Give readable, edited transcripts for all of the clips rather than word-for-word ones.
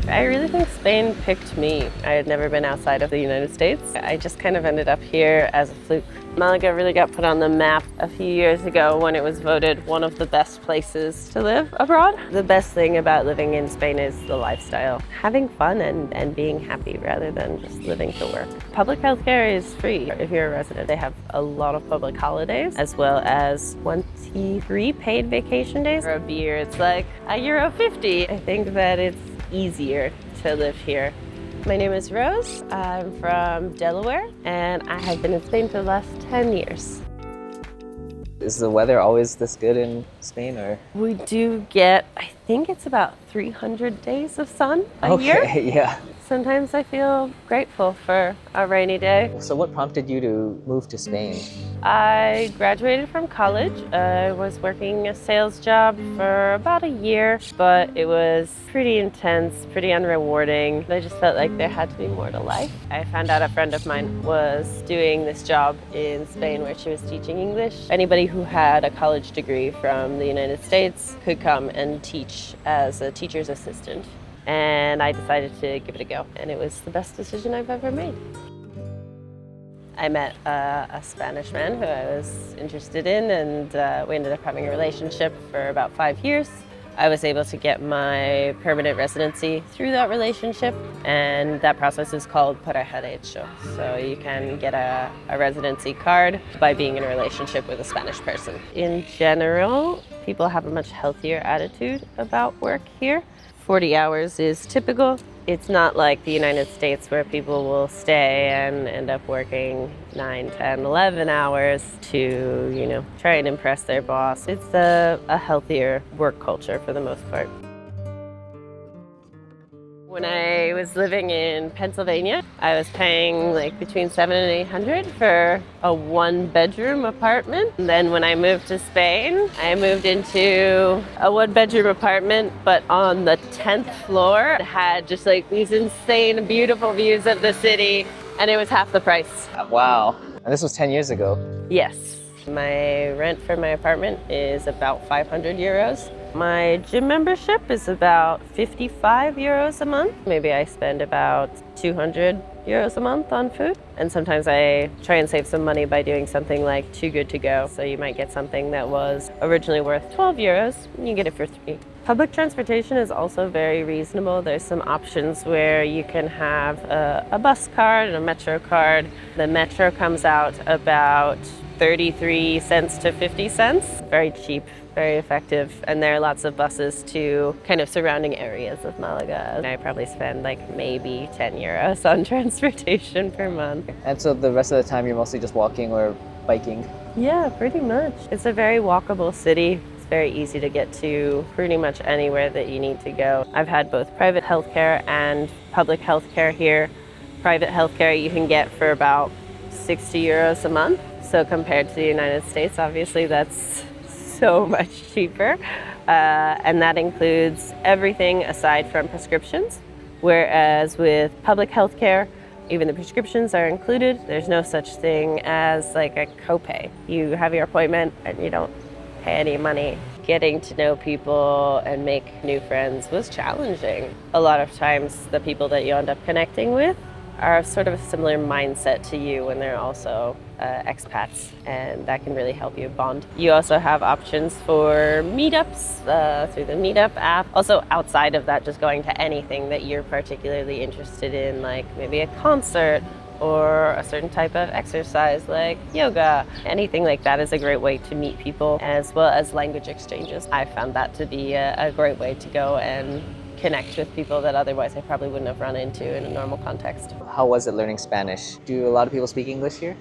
I really think Spain picked me. I had never been outside of the United States. I just kind of ended up here as a fluke. Malaga really got put on the map a few years ago when it was voted one of the best places to live abroad. The best thing about living in Spain is the lifestyle. Having fun and being happy rather than just living to work. Public healthcare is free if you're a resident. They have a lot of public holidays as well as 23 paid vacation days. For a beer, it's like €1.50. I think that it's easier to live here. My name is Rose. I'm from Delaware and I have been in Spain for the last 10 years. Is the weather always this good in Spain, or? We do get, I think it's about 300 days of sun a year. Okay, yeah. Sometimes I feel grateful for a rainy day. So what prompted you to move to Spain? I graduated from college. I was working a sales job for about a year, but it was pretty intense, pretty unrewarding. I just felt like there had to be more to life. I found out a friend of mine was doing this job in Spain where she was teaching English. Anybody who had a college degree from the United States could come and teach as a teacher's assistant. And I decided to give it a go, and it was the best decision I've ever made. I met a Spanish man who I was interested in, and we ended up having a relationship for about 5 years. I was able to get my permanent residency through that relationship, and that process is called pareja de hecho. So you can get a residency card by being in a relationship with a Spanish person. In general, people have a much healthier attitude about work here. 40 hours is typical. It's not like the United States where people will stay and end up working 9, 10, 11 hours to, try and impress their boss. It's a healthier work culture for the most part. When I was living in Pennsylvania, I was paying between $700 and $800 for a 1-bedroom apartment. And then when I moved to Spain, I moved into a 1-bedroom apartment, but on the 10th floor. It had just these insane, beautiful views of the city, and it was half the price. Wow. And this was 10 years ago? Yes. My rent for my apartment is about €500. My gym membership is about €55 a month. Maybe I spend about €200 a month on food. And sometimes I try and save some money by doing something like Too Good To Go. So you might get something that was originally worth €12, and you get it for $3. Public transportation is also very reasonable. There's some options where you can have a bus card and a metro card. The metro comes out about 33 cents to 50 cents. Very cheap, very effective, and there are lots of buses to kind of surrounding areas of Malaga. I probably spend maybe €10 on transportation per month. And so the rest of the time you're mostly just walking or biking? Yeah, pretty much. It's a very walkable city. It's very easy to get to pretty much anywhere that you need to go. I've had both private healthcare and public healthcare here. Private healthcare you can get for about €60 a month. So compared to the United States, obviously that's so much cheaper. And that includes everything aside from prescriptions. Whereas with public health care, even the prescriptions are included. There's no such thing as a copay. You have your appointment and you don't pay any money. Getting to know people and make new friends was challenging. A lot of times the people that you end up connecting with are sort of a similar mindset to you when they're also expats, and that can really help you bond. You also have options for meetups through the Meetup app. Also outside of that, just going to anything that you're particularly interested in, like maybe a concert or a certain type of exercise like yoga. Anything like that is a great way to meet people, as well as language exchanges. I found that to be a great way to go and connect with people that otherwise I probably wouldn't have run into in a normal context. How was it learning Spanish? Do a lot of people speak English here?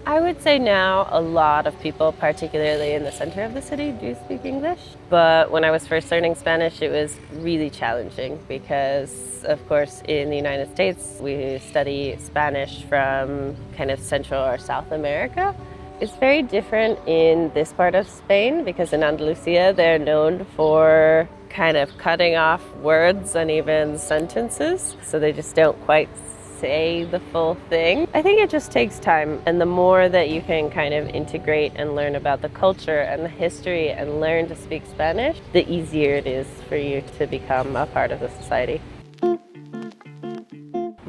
I would say now a lot of people, particularly in the center of the city, do speak English. But when I was first learning Spanish, it was really challenging because, of course, in the United States, we study Spanish from kind of Central or South America. It's very different in this part of Spain because in Andalusia, they're known for kind of cutting off words and even sentences, so they just don't quite say the full thing. I think it just takes time, and the more that you can kind of integrate and learn about the culture and the history and learn to speak Spanish, the easier it is for you to become a part of the society.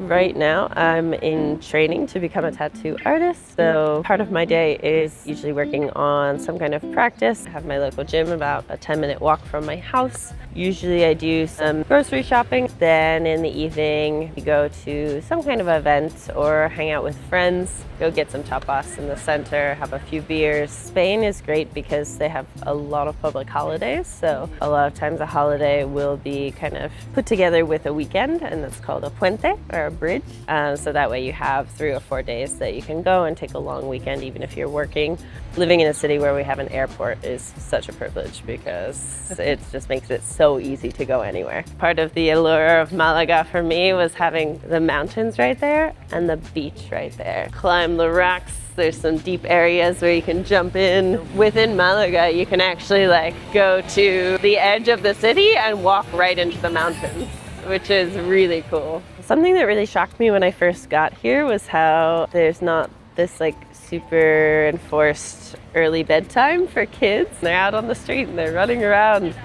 Right now, I'm in training to become a tattoo artist. So part of my day is usually working on some kind of practice. I have my local gym about a 10-minute walk from my house. Usually I do some grocery shopping. Then in the evening, you go to some kind of event or hang out with friends, go get some tapas in the center, have a few beers. Spain is great because they have a lot of public holidays. So a lot of times a holiday will be kind of put together with a weekend, and that's called a puente or a bridge. So that way you have 3 or 4 days that you can go and take a long weekend even if you're working. Living in a city where we have an airport is such a privilege because it just makes it so easy to go anywhere. Part of the allure of Malaga for me was having the mountains right there and the beach right there. Climb the rocks. There's some deep areas where you can jump in. Within Malaga, you can actually go to the edge of the city and walk right into the mountains, which is really cool. Something that really shocked me when I first got here was how there's not this super enforced early bedtime for kids. They're out on the street and they're running around.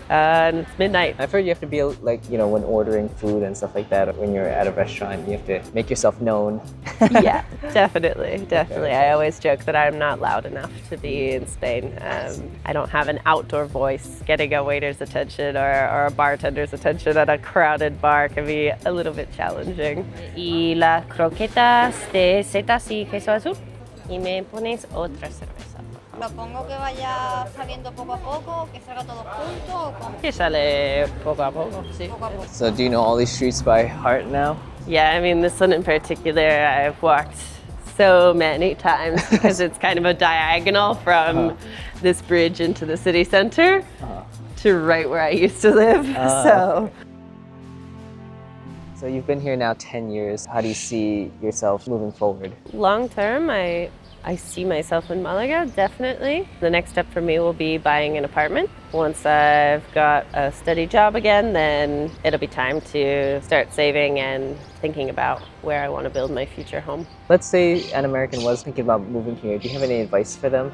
And it's midnight. I've heard you have to be when ordering food and stuff like that, when you're at a restaurant, you have to make yourself known. Yeah, definitely. I always joke that I'm not loud enough to be in Spain. I don't have an outdoor voice. Getting a waiter's attention or a bartender's attention at a crowded bar can be a little bit challenging. Y las croquetas de setas y queso azul. Y me pones otra cerveza. Propongo que vaya saliendo poco a poco, que salga todo junto o cómo. Que sale poco a poco, sí. Poco a poco. So do you know all these streets by heart now? Yeah, I mean, this one in particular, I've walked so many times because it's kind of a diagonal from this bridge into the city center to right where I used to live. So you've been here now 10 years. How do you see yourself moving forward? Long term, I see myself in Malaga, definitely. The next step for me will be buying an apartment. Once I've got a steady job again, then it'll be time to start saving and thinking about where I want to build my future home. Let's say an American was thinking about moving here. Do you have any advice for them?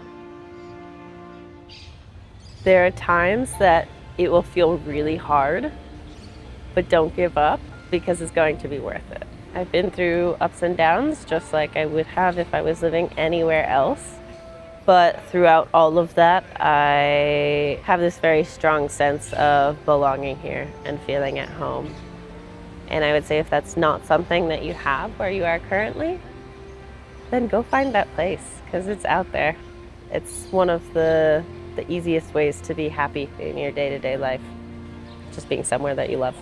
There are times that it will feel really hard, but don't give up because it's going to be worth it. I've been through ups and downs just like I would have if I was living anywhere else. But throughout all of that, I have this very strong sense of belonging here and feeling at home. And I would say if that's not something that you have where you are currently, then go find that place because it's out there. It's one of the easiest ways to be happy in your day-to-day life, just being somewhere that you love.